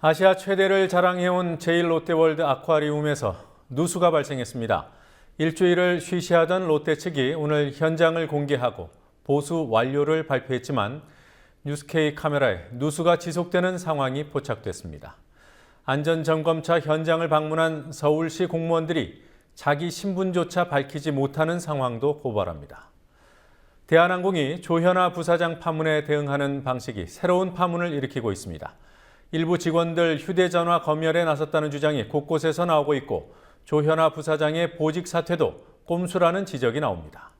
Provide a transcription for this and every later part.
아시아 최대를 자랑해온 제1롯데월드 아쿠아리움에서 누수가 발생했습니다. 일주일을 쉬쉬하던 롯데 측이 오늘 현장을 공개하고 보수 완료를 발표했지만 뉴스K 카메라에 누수가 지속되는 상황이 포착됐습니다. 안전점검차 현장을 방문한 서울시 공무원들이 자기 신분조차 밝히지 못하는 상황도 고발합니다. 대한항공이 조현아 부사장 파문에 대응하는 방식이 새로운 파문을 일으키고 있습니다. 일부 직원들 휴대전화 검열에 나섰다는 주장이 곳곳에서 나오고 있고 조현아 부사장의 보직 사퇴도 꼼수라는 지적이 나옵니다.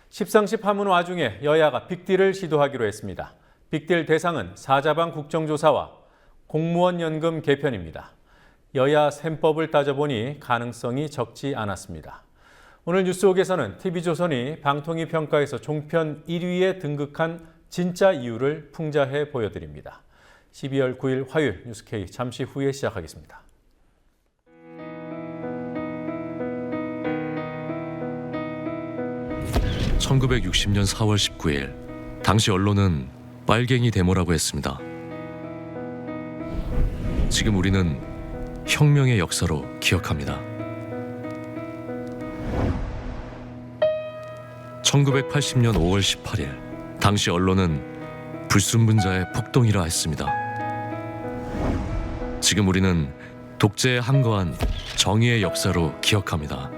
십상시 파문 와중에 여야가 빅딜을 시도하기로 했습니다. 빅딜 대상은 사자방 국정조사와 공무원 연금 개편입니다. 여야 셈법을 따져보니 가능성이 적지 않았습니다. 오늘 뉴스옥에서는 TV조선이 방통위 평가에서 종편 1위에 등극한 진짜 이유를 풍자해 보여드립니다. 12월 9일 화요일 뉴스K 잠시 후에 시작하겠습니다. (1960년 4월 19일) 당시 언론은 빨갱이 데모라고 했습니다. 지금 우리는 혁명의 역사로 기억합니다. 1980년 5월 18일 당시 언론은 불순분자의 폭동이라 했습니다. 지금 우리는 독재에 항거한 정의의 역사로 기억합니다.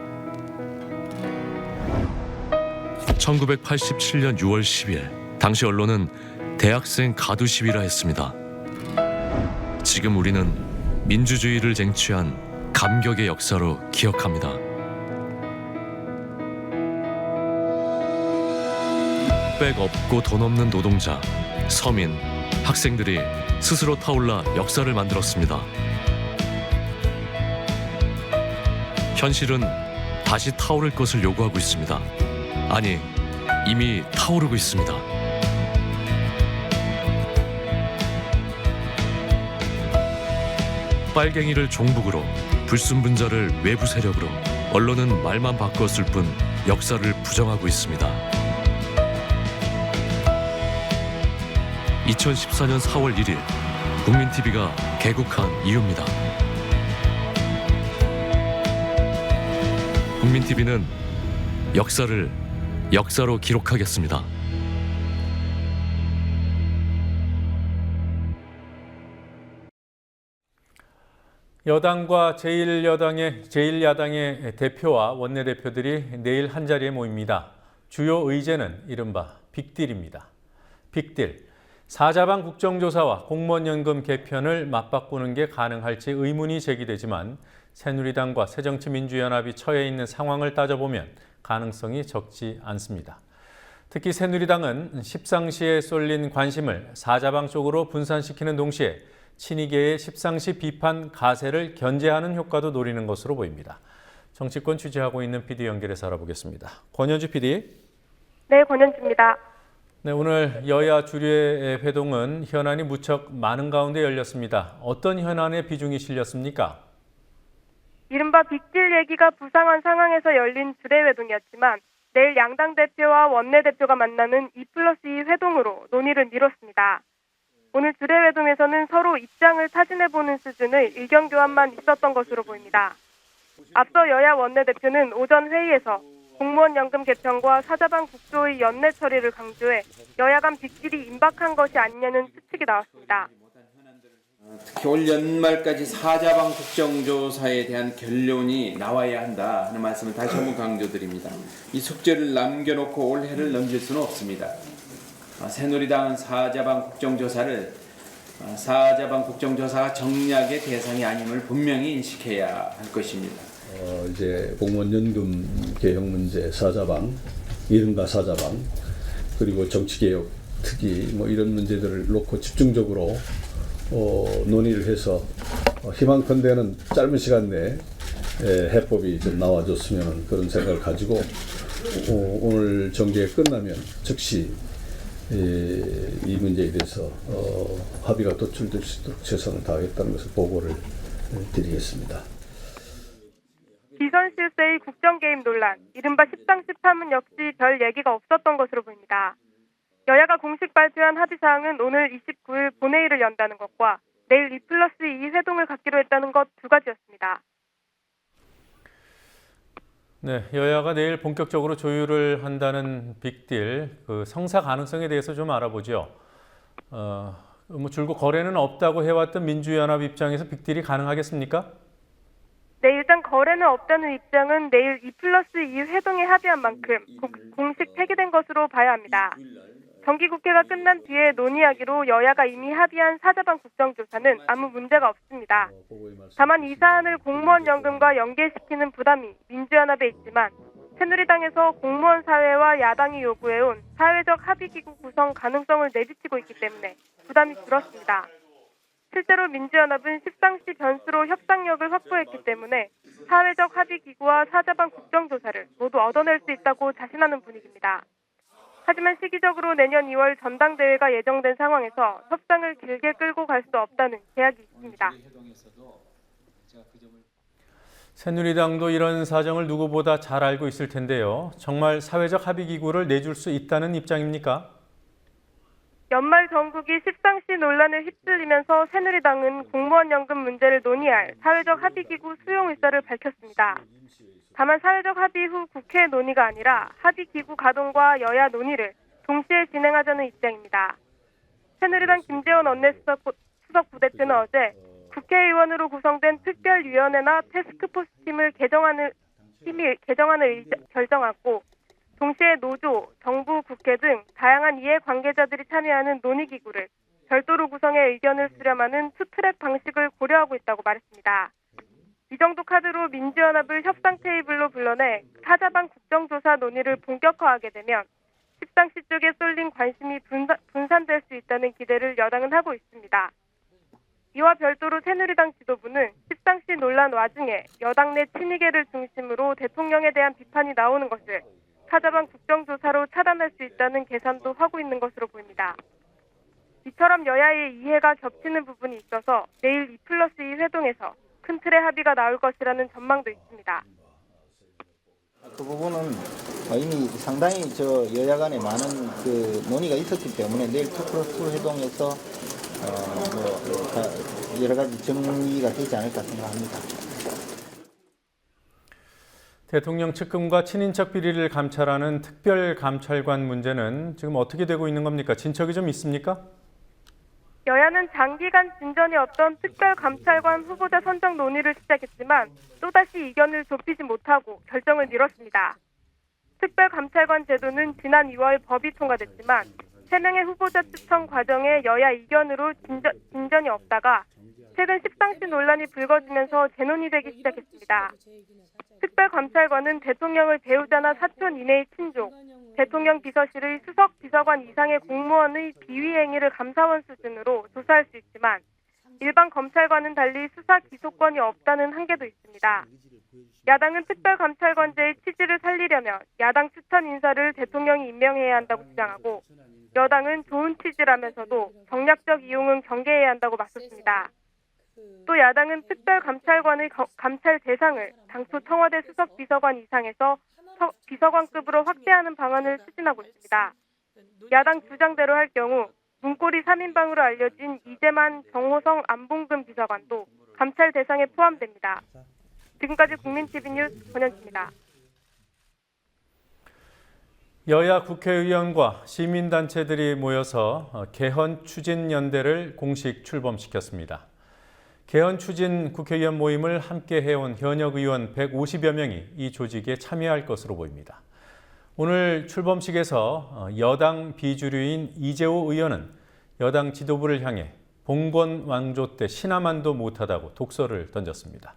1987년 6월 10일 당시 언론은 대학생 가두 시위라 했습니다. 지금 우리는 민주주의를 쟁취한 감격의 역사로 기억합니다. 백 없고 돈 없는 노동자, 서민, 학생들이 스스로 타올라 역사를 만들었습니다. 현실은 다시 타오를 것을 요구하고 있습니다. 아니, 이미 타오르고 있습니다. 빨갱이를 종북으로, 불순분자를 외부 세력으로, 언론은 말만 바꿨을 뿐 역사를 부정하고 있습니다. 2014년 4월 1일 국민TV가 개국한 이유입니다. 국민TV는 역사를 역사로 기록하겠습니다. 여당과 제1야당의 대표와 원내대표들이 내일 한자리에 모입니다. 주요 의제는 이른바 빅딜입니다. 빅딜. 사자방 국정조사와 공무원연금 개편을 맞바꾸는 게 가능할지 의문이 제기되지만 새누리당과 새정치민주연합이 처해 있는 상황을 따져보면 가능성이 적지 않습니다. 특히 새누리당은 십상시에 쏠린 관심을 사자방 쪽으로 분산시키는 동시에 친이계의 십상시 비판 가세를 견제하는 효과도 노리는 것으로 보입니다. 정치권 취재하고 있는 PD 연결해서 알아보겠습니다. 권현주 PD. 네, 권현주입니다. 네, 오늘 여야 주류의 회동은 현안이 무척 많은 가운데 열렸습니다. 어떤 현안에 비중이 실렸습니까? 이른바 빅딜 얘기가 부상한 상황에서 열린 주례회동이었지만 내일 양당 대표와 원내대표가 만나는 2+2 회동으로 논의를 미뤘습니다. 오늘 주례회동에서는 서로 입장을 타진해보는 수준의 의견 교환만 있었던 것으로 보입니다. 앞서 여야 원내대표는 오전 회의에서 공무원 연금 개편과 사자방 국조의 연내 처리를 강조해 여야 간 빅딜이 임박한 것이 아니냐는 추측이 나왔습니다. 특히 올 연말까지 사자방 국정조사에 대한 결론이 나와야 한다 하는 말씀을 다시 한번 강조드립니다. 이 숙제를 남겨놓고 올해를 넘길 수는 없습니다. 새누리당은 사자방 국정조사가 정략의 대상이 아님을 분명히 인식해야 할 것입니다. 이제 공무원연금 개혁 문제, 사자방, 이른바 사자방, 그리고 정치개혁 특위 이런 문제들을 놓고 집중적으로 논의를 해서 희망컨대는 짧은 시간 내에 해법이 좀 나와줬으면 그런 생각을 가지고 오늘 정계가 끝나면 즉시 이 문제에 대해서 합의가 도출될 수 있도록 최선을 다하겠다는 것을 보고를 드리겠습니다. 비선 실세의 국정개입 논란, 이른바 십상시 파문 역시 별 얘기가 없었던 것으로 보입니다. 여야가 공식 발표한 합의사항은 오늘 29일 본회의를 연다는 것과 내일 2+2 회동을 갖기로 했다는 것 두 가지였습니다. 네, 여야가 내일 본격적으로 조율을 한다는 빅딜, 그 성사 가능성에 대해서 좀 알아보죠. 뭐 줄곧 거래는 없다고 해왔던 민주연합 입장에서 빅딜이 가능하겠습니까? 네, 일단 거래는 없다는 입장은 내일 2+2 회동에 합의한 만큼 공식 폐기된 것으로 봐야 합니다. 정기국회가 끝난 뒤에 논의하기로 여야가 이미 합의한 사자방 국정조사는 아무 문제가 없습니다. 다만 이 사안을 공무원 연금과 연계시키는 부담이 민주연합에 있지만 새누리당에서 공무원 사회와 야당이 요구해온 사회적 합의기구 구성 가능성을 내비치고 있기 때문에 부담이 줄었습니다. 실제로 민주연합은 십상시 변수로 협상력을 확보했기 때문에 사회적 합의기구와 사자방 국정조사를 모두 얻어낼 수 있다고 자신하는 분위기입니다. 하지만 시기적으로 내년 2월 전당대회가 예정된 상황에서 협상을 길게 끌고 갈 수 없다는 제약이 있습니다. 새누리당도 이런 사정을 누구보다 잘 알고 있을 텐데요. 정말 사회적 합의기구를 내줄 수 있다는 입장입니까? 연말 정국이 십상시 논란에 휩쓸리면서 새누리당은 공무원 연금 문제를 논의할 사회적 합의기구 수용 의사를 밝혔습니다. 다만 사회적 합의 후 국회 논의가 아니라 합의기구 가동과 여야 논의를 동시에 진행하자는 입장입니다. 새누리당 김재원 원내수석 부대표는 어제 국회의원으로 구성된 특별위원회나 태스크포스팀을 개정안을 결정하고 동시에 노조, 정부, 국회 등 다양한 이해관계자들이 참여하는 논의기구를 별도로 구성해 의견을 수렴하는 투트랙 방식을 고려하고 있다고 말했습니다. 이 정도 카드로 민주연합을 협상 테이블로 불러내 사자방 국정조사 논의를 본격화하게 되면 십상시 쪽에 쏠린 관심이 분산될 수 있다는 기대를 여당은 하고 있습니다. 이와 별도로 새누리당 지도부는 십상시 논란 와중에 여당 내 친이계를 중심으로 대통령에 대한 비판이 나오는 것을 사자방 국정조사로 차단할 수 있다는 계산도 하고 있는 것으로 보입니다. 이처럼 여야의 이해가 겹치는 부분이 있어서 내일 2+2 회동에서 큰 틀의 합의가 나올 것이라는 전망도 있습니다. 그 부분은 이미 상당히 여야 간에 많은 그 논의가 있었기 때문에 내일 2+2 회동에서 여러 가지 정리가 되지 않을까 생각합니다. 대통령 측근과 친인척 비리를 감찰하는 특별감찰관 문제는 지금 어떻게 되고 있는 겁니까? 진척이 좀 있습니까? 여야는 장기간 진전이 없던 특별감찰관 후보자 선정 논의를 시작했지만 또다시 의견을 좁히지 못하고 결정을 미뤘습니다. 특별감찰관 제도는 지난 2월 법이 통과됐지만 3명의 후보자 추천 과정에 여야 이견으로 진전이 없다가 최근 십상시 논란이 불거지면서 재논의되기 시작했습니다. 특별감찰관은 대통령의 배우자나 사촌 이내의 친족, 대통령 비서실의 수석 비서관 이상의 공무원의 비위 행위를 감사원 수준으로 조사할 수 있지만 일반 검찰과는 달리 수사 기소권이 없다는 한계도 있습니다. 야당은 특별감찰관제의 취지를 살리려면 야당 추천 인사를 대통령이 임명해야 한다고 주장하고 여당은 좋은 취지라면서도 정략적 이용은 경계해야 한다고 맞섰습니다. 또 야당은 특별감찰관의 감찰 대상을 당초 청와대 수석비서관 이상에서 비서관급으로 확대하는 방안을 추진하고 있습니다. 야당 주장대로 할 경우 문고리 3인방으로 알려진 이재만, 정호성, 안봉근 비서관도 감찰 대상에 포함됩니다. 지금까지 국민TV 뉴스 권현지입니다. 여야 국회의원과 시민단체들이 모여서 개헌 추진연대를 공식 출범시켰습니다. 개헌 추진 국회의원 모임을 함께 해온 현역 의원 150여 명이 이 조직에 참여할 것으로 보입니다. 오늘 출범식에서 여당 비주류인 이재호 의원은 여당 지도부를 향해 봉건 왕조 때 신하만도 못하다고 독설을 던졌습니다.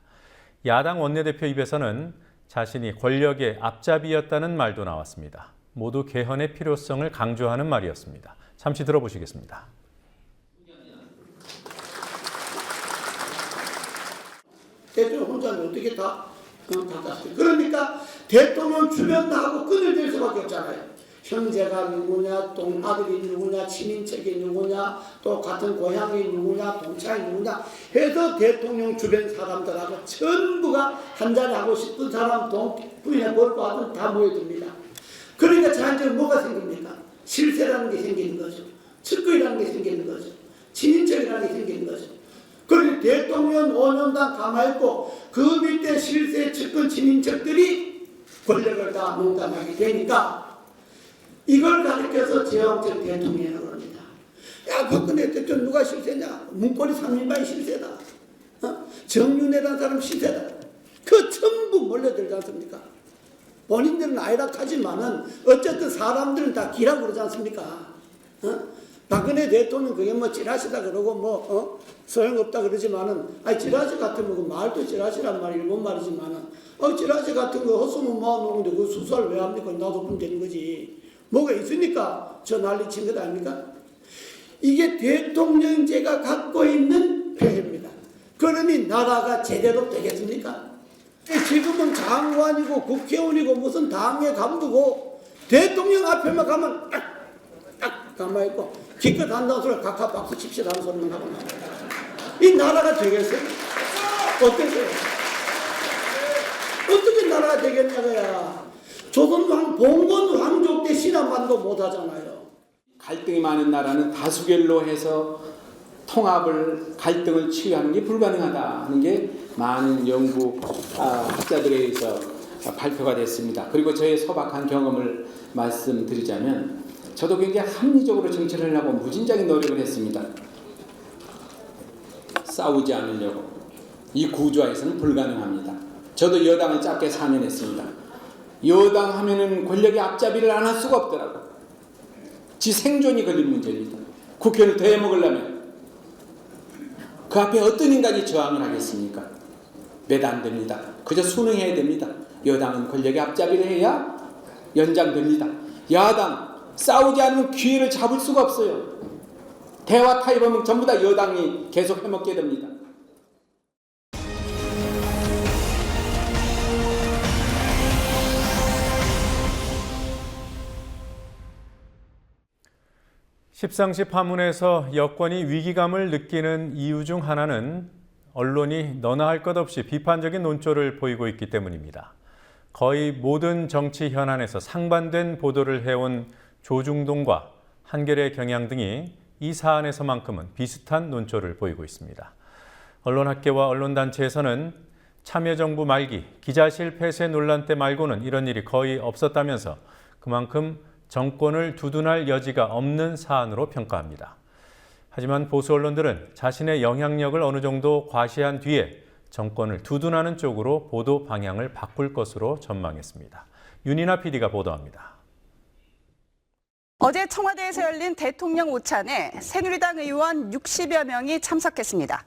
야당 원내대표 입에서는 자신이 권력의 앞잡이였다는 말도 나왔습니다. 모두 개헌의 필요성을 강조하는 말이었습니다. 잠시 들어보시겠습니다. 대통령 혼자는 어떻게 다 땄어요. 그러니까 대통령 주변하고 끈을 댈 수밖에 없잖아요. 형제가 누구냐, 아들이 누구냐, 친인척이 누구냐, 또 같은 고향이 누구냐, 동창이 누구냐 해서 대통령 주변 사람들하고 전부가 한잔 하고 싶은 사람, 부인의 볼거 하든 다 모여듭니다. 그러니까 자연적으로 뭐가 생깁니까? 실세라는 게 생기는 거죠. 측근이라는 게 생기는 거죠. 친인척이라는 게 생기는 거죠. 그런데 대통령 5년간 가만있고 그 밑에 실세 측근 친인척들이 권력을 다 농단하게 되니까 이걸 가리켜서 제왕적 대통령이라고 합니다. 야, 박근혜 대통령 누가 실세냐? 문고리 3인방이 실세다. 정윤회라는 사람 실세다. 그 전부 몰려들지 않습니까? 본인들은 아이락 하지만은 어쨌든 사람들은 다 기라고 그러지 않습니까? 박근혜 대통령 그게 뭐 찌라시다 그러고 뭐 소용없다 그러지만은 아니 찌라시 같은 거 말도 찌라시란 말이 일본 말이지만은 찌라시 같은 거 헛소문 모아놓는데 그 수사를 왜 합니까? 놔두면 되는 거지. 뭐가 있으니까 저 난리 친 것 아닙니까? 이게 대통령제가 갖고 있는 폐해입니다. 그러니 나라가 제대로 되겠습니까? 지금은 장관이고 국회의원이고 무슨 당의 간부고 대통령 앞에만 가면 딱 가만히 있고 기껏 한다는 소리 각하 박수 칩시다 하는 소리만 하고 이 나라가 되겠어요? 어떻게 나라가 되겠냐고야. 조선 봉건 왕족 때 신함반도 못하잖아요. 갈등이 많은 나라는 다수결로 해서 통합을 갈등을 치유하는 게 불가능하다 하는 게 많은 연구 학자들에 의해서 발표가 됐습니다. 그리고 저의 소박한 경험을 말씀드리자면 저도 굉장히 합리적으로 정치를 하려고 무진장의 노력을 했습니다. 싸우지 않으려고. 이 구조에서는 불가능합니다. 저도 여당을 짧게 4년 했습니다. 여당 하면은 권력의 앞잡이를 안 할 수가 없더라고. 지 생존이 걸린 문제입니다. 국회를 되먹으려면 그 앞에 어떤 인간이 저항을 하겠습니까? 몇 안 됩니다. 그저 순응해야 됩니다. 여당은 권력의 앞잡이를 해야 연장됩니다. 야당 싸우지 않으면 기회를 잡을 수가 없어요. 대화 타협하면 전부 다 여당이 계속 해먹게 됩니다. 십상시 파문에서 여권이 위기감을 느끼는 이유 중 하나는 언론이 너나 할 것 없이 비판적인 논조를 보이고 있기 때문입니다. 거의 모든 정치 현안에서 상반된 보도를 해온 조중동과 한겨레 경향 등이 이 사안에서만큼은 비슷한 논조를 보이고 있습니다. 언론학계와 언론단체에서는 참여정부 말기, 기자실 폐쇄 논란 때 말고는 이런 일이 거의 없었다면서 그만큼 정권을 두둔할 여지가 없는 사안으로 평가합니다. 하지만 보수 언론들은 자신의 영향력을 어느 정도 과시한 뒤에 정권을 두둔하는 쪽으로 보도 방향을 바꿀 것으로 전망했습니다. 윤이나 PD가 보도합니다. 어제 청와대에서 열린 대통령 오찬에 새누리당 의원 60여 명이 참석했습니다.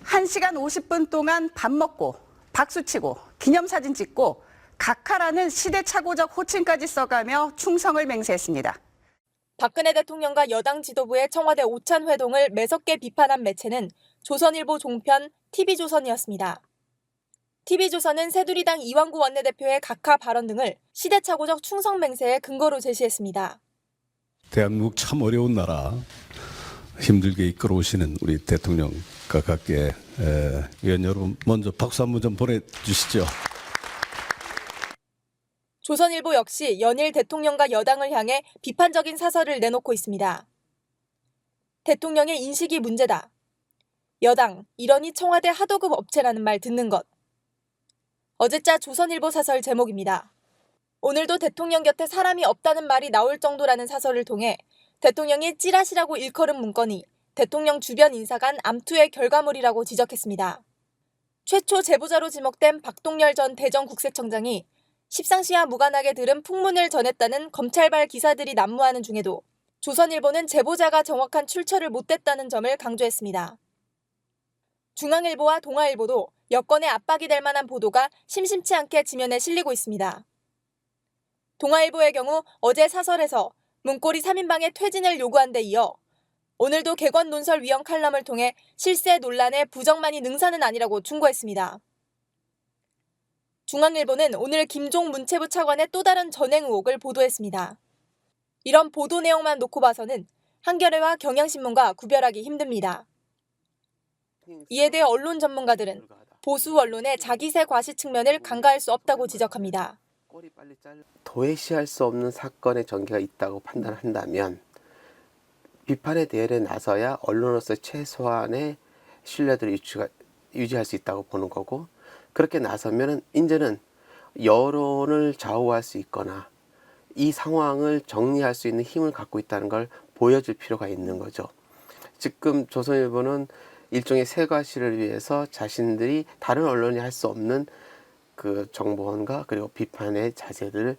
1시간 50분 동안 밥 먹고 박수치고 기념사진 찍고 각하라는 시대착오적 호칭까지 써가며 충성을 맹세했습니다. 박근혜 대통령과 여당 지도부의 청와대 오찬 회동을 매섭게 비판한 매체는 조선일보 종편 TV조선이었습니다. TV조선은 새누리당 이완구 원내대표의 각하 발언 등을 시대착오적 충성 맹세의 근거로 제시했습니다. 대한민국 참 어려운 나라 힘들게 이끌어오시는 우리 대통령 각하께 의원 여러분 먼저 박수 한번 좀 보내주시죠. 조선일보 역시 연일 대통령과 여당을 향해 비판적인 사설을 내놓고 있습니다. 대통령의 인식이 문제다. 여당, 이러니 청와대 하도급 업체라는 말 듣는 것. 어제자 조선일보 사설 제목입니다. 오늘도 대통령 곁에 사람이 없다는 말이 나올 정도라는 사설을 통해 대통령이 찌라시라고 일컬은 문건이 대통령 주변 인사 간 암투의 결과물이라고 지적했습니다. 최초 제보자로 지목된 박동열 전 대전국세청장이 십상시와 무관하게 들은 풍문을 전했다는 검찰발 기사들이 난무하는 중에도 조선일보는 제보자가 정확한 출처를 못 댔다는 점을 강조했습니다. 중앙일보와 동아일보도 여권의 압박이 될 만한 보도가 심심치 않게 지면에 실리고 있습니다. 동아일보의 경우 어제 사설에서 문고리 3인방의 퇴진을 요구한 데 이어 오늘도 개관 논설 위원 칼럼을 통해 실세 논란에 부정만이 능사는 아니라고 충고했습니다. 중앙일보는 오늘 김종 문체부 차관의 또 다른 전행 의혹을 보도했습니다. 이런 보도 내용만 놓고 봐서는 한겨레와 경향신문과 구별하기 힘듭니다. 이에 대해 언론 전문가들은 보수 언론의 자기세 과시 측면을 간과할 수 없다고 지적합니다. 도외시할 수 없는 사건의 전개가 있다고 판단한다면 비판의 대열에 나서야 언론으로서 최소한의 신뢰도를 유지할 수 있다고 보는 거고, 그렇게 나서면은 이제는 여론을 좌우할 수 있거나 이 상황을 정리할 수 있는 힘을 갖고 있다는 걸 보여줄 필요가 있는 거죠. 지금 조선일보는 일종의 세과시를 위해서 자신들이 다른 언론이 할 수 없는 그 정보원과 그리고 비판의 자세들을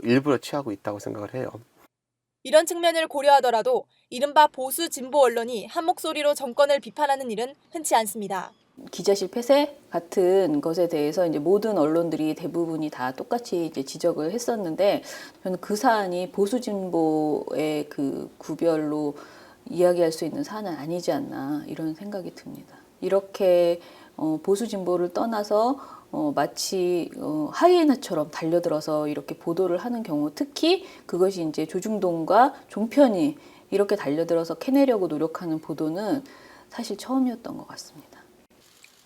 일부러 취하고 있다고 생각을 해요. 이런 측면을 고려하더라도 이른바 보수 진보 언론이 한 목소리로 정권을 비판하는 일은 흔치 않습니다. 기자실 폐쇄 같은 것에 대해서 이제 모든 언론들이 대부분이 다 똑같이 이제 지적을 했었는데, 저는 그 사안이 보수 진보의 그 구별로 이야기할 수 있는 사안은 아니지 않나, 이런 생각이 듭니다. 이렇게 보수 진보를 떠나서 마치 하이에나처럼 달려들어서 이렇게 보도를 하는 경우, 특히 그것이 이제 조중동과 종편이 이렇게 달려들어서 캐내려고 노력하는 보도는 사실 처음이었던 것 같습니다.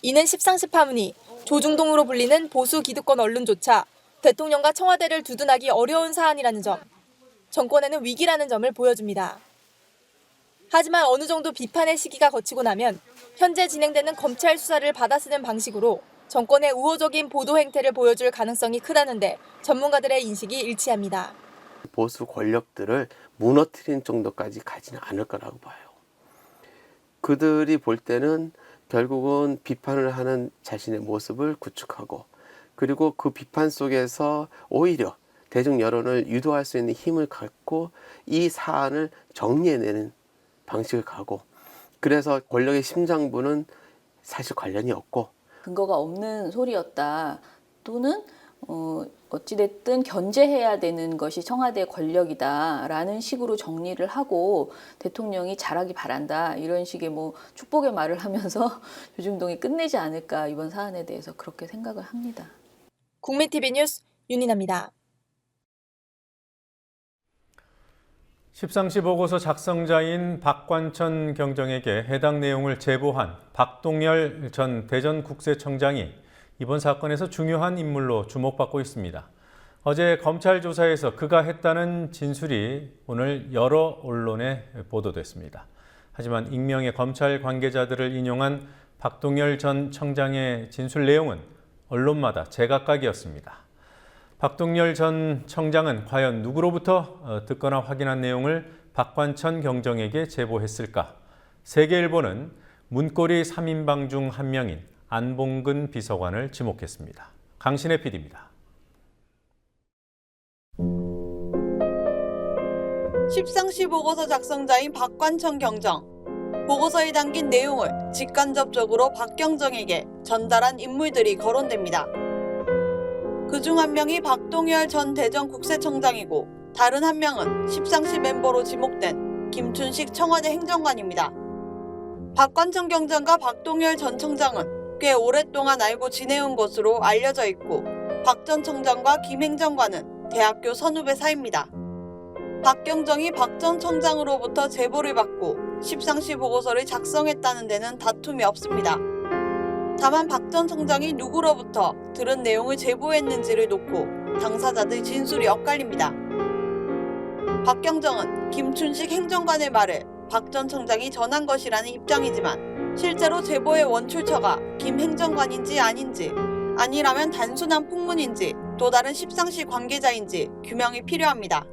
이는 십상시 파문이 조중동으로 불리는 보수 기득권 언론조차 대통령과 청와대를 두둔하기 어려운 사안이라는 점, 정권에는 위기라는 점을 보여줍니다. 하지만 어느 정도 비판의 시기가 거치고 나면 현재 진행되는 검찰 수사를 받아쓰는 방식으로 정권의 우호적인 보도 행태를 보여줄 가능성이 크다는데 전문가들의 인식이 일치합니다. 보수 권력들을 무너뜨린 정도까지 가지는 않을 거라고 봐요. 그들이 볼 때는 결국은 비판을 하는 자신의 모습을 구축하고, 그리고 그 비판 속에서 오히려 대중 여론을 유도할 수 있는 힘을 갖고 이 사안을 정리해내는 방식을 가고, 그래서 권력의 심장부는 사실 관련이 없고 근거가 없는 소리였다, 또는 어찌됐든 견제해야 되는 것이 청와대 권력이다라는 식으로 정리를 하고 대통령이 잘하기 바란다, 이런 식의 뭐 축복의 말을 하면서 조중동이 끝내지 않을까, 이번 사안에 대해서 그렇게 생각을 합니다. 국민TV 뉴스 윤인아입니다. 십상시 보고서 작성자인 박관천 경정에게 해당 내용을 제보한 박동열 전 대전국세청장이 이번 사건에서 중요한 인물로 주목받고 있습니다. 어제 검찰 조사에서 그가 했다는 진술이 오늘 여러 언론에 보도됐습니다. 하지만 익명의 검찰 관계자들을 인용한 박동열 전 청장의 진술 내용은 언론마다 제각각이었습니다. 박동열 전 청장은 과연 누구로부터 듣거나 확인한 내용을 박관천 경정에게 제보했을까? 세계일보는 문고리 3인방 중 한 명인 안봉근 비서관을 지목했습니다. 강신혜 PD입니다. 십상시 보고서 작성자인 박관천 경정. 보고서에 담긴 내용을 직간접적으로 박 경정에게 전달한 인물들이 거론됩니다. 그중 한 명이 박동열 전 대전국세청장이고, 다른 한 명은 십상시 멤버로 지목된 김춘식 청와대 행정관입니다. 박관천 경정과 박동열 전 청장은 꽤 오랫동안 알고 지내온 것으로 알려져 있고, 박 전 청장과 김 행정관은 대학교 선후배 사이입니다. 박 경정이 박 전 청장으로부터 제보를 받고 십상시 보고서를 작성했다는 데는 다툼이 없습니다. 다만 박 전 청장이 누구로부터 들은 내용을 제보했는지를 놓고 당사자들 진술이 엇갈립니다. 박 경정은 김춘식 행정관의 말을 박 전 청장이 전한 것이라는 입장이지만, 실제로 제보의 원출처가 김 행정관인지 아닌지, 아니라면 단순한 풍문인지 또 다른 십상시 관계자인지 규명이 필요합니다.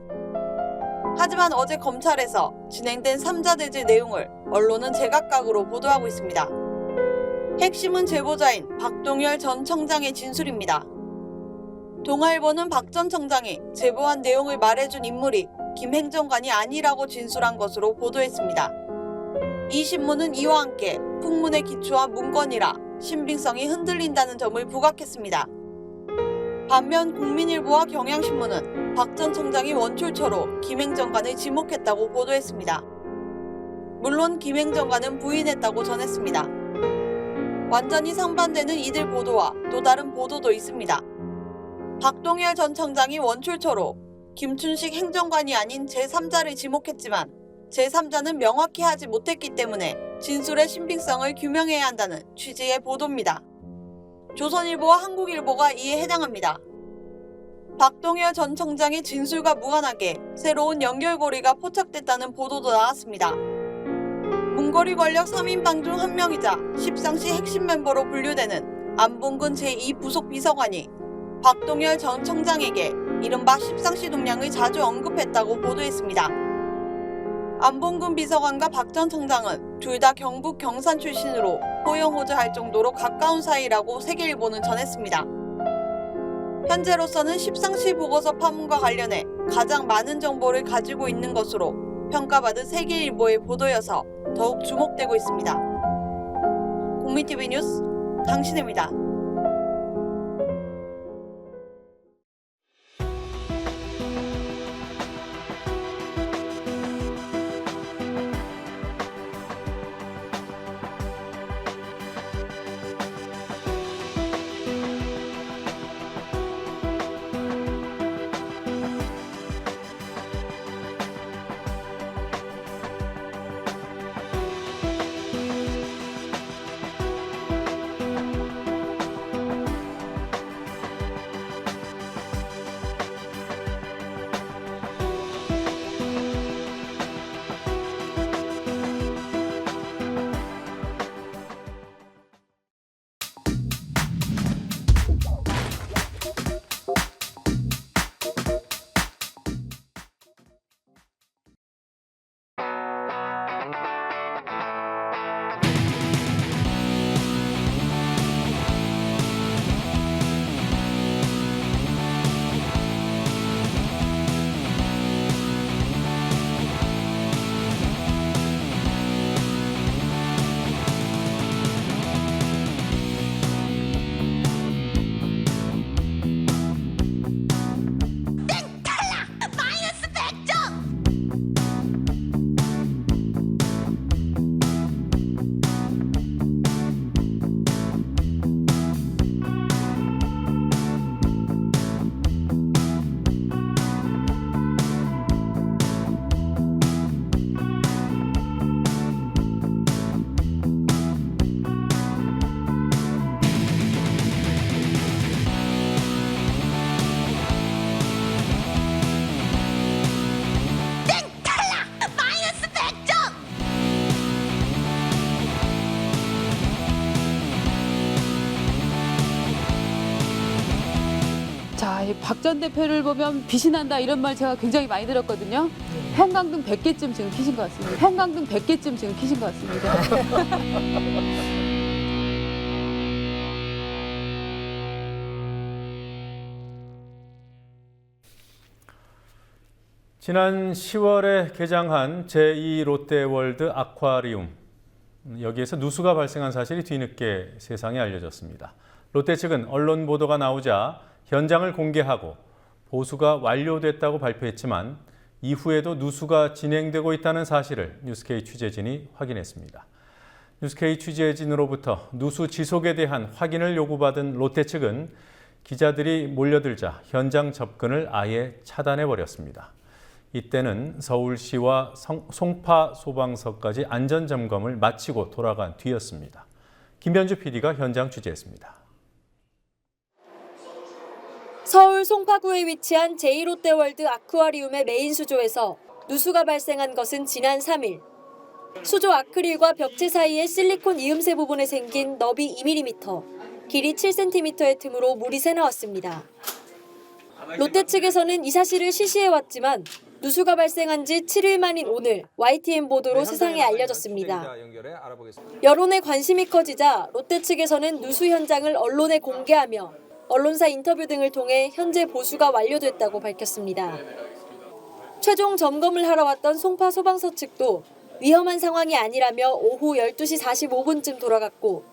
하지만 어제 검찰에서 진행된 3자 대질 내용을 언론은 제각각으로 보도하고 있습니다. 핵심은 제보자인 박동열 전 청장의 진술입니다. 동아일보는 박 전 청장이 제보한 내용을 말해준 인물이 김 행정관이 아니라고 진술한 것으로 보도했습니다. 이 신문은 이와 함께 풍문에 기초한 문건이라 신빙성이 흔들린다는 점을 부각했습니다. 반면 국민일보와 경향신문은 박 전 청장이 원출처로 김 행정관을 지목했다고 보도했습니다. 물론 김 행정관은 부인했다고 전했습니다. 완전히 상반되는 이들 보도와 또 다른 보도도 있습니다. 박동열 전 청장이 원출처로 김춘식 행정관이 아닌 제3자를 지목했지만 제3자는 명확히 하지 못했기 때문에 진술의 신빙성을 규명해야 한다는 취지의 보도입니다. 조선일보와 한국일보가 이에 해당합니다. 박동열 전 청장의 진술과 무관하게 새로운 연결고리가 포착됐다는 보도도 나왔습니다. 문고리 권력 3인방 중 한 명이자 십상시 핵심 멤버로 분류되는 안봉근 제2부속 비서관이 박동열 전 청장에게 이른바 십상시 동량을 자주 언급했다고 보도했습니다. 안봉근 비서관과 박 전 청장은 둘 다 경북 경산 출신으로 호영호재할 정도로 가까운 사이라고 세계일보는 전했습니다. 현재로서는 십상시 보고서 파문과 관련해 가장 많은 정보를 가지고 있는 것으로 평가받은 세계일보의 보도여서 더욱 주목되고 있습니다. 국민TV 뉴스 당신입니다. 자, 박 전 대표를 보면 빛이 난다 이런 말 제가 굉장히 많이 들었거든요. 형광등 100개쯤 지금 켜신 것 같습니다. 형광등 100개쯤 지금 켜신 것 같습니다. 지난 10월에 개장한 제2롯데월드 아쿠아리움. 여기에서 누수가 발생한 사실이 뒤늦게 세상에 알려졌습니다. 롯데 측은 언론 보도가 나오자 현장을 공개하고 보수가 완료됐다고 발표했지만 이후에도 누수가 진행되고 있다는 사실을 뉴스K 취재진이 확인했습니다. 뉴스K 취재진으로부터 누수 지속에 대한 확인을 요구받은 롯데 측은 기자들이 몰려들자 현장 접근을 아예 차단해버렸습니다. 이때는 서울시와 송파 소방서까지 안전점검을 마치고 돌아간 뒤였습니다. 김현주 PD가 현장 취재했습니다. 서울 송파구에 위치한 제2롯데월드 아쿠아리움의 메인 수조에서 누수가 발생한 것은 지난 3일. 수조 아크릴과 벽체 사이의 실리콘 이음새 부분에 생긴 너비 2mm, 길이 7cm의 틈으로 물이 새나왔습니다. 롯데 측에서는 이 사실을 시시해왔지만 누수가 발생한 지 7일 만인 오늘 YTN 보도로 세상에 알려졌습니다. 여론의 관심이 커지자 롯데 측에서는 누수 현장을 언론에 공개하며 언론사 인터뷰 등을 통해 현재 보수가 완료됐다고 밝혔습니다. 최종 점검을 하러 왔던 송파 소방서 측도 위험한 상황이 아니라며 오후 12시 45분쯤 돌아갔고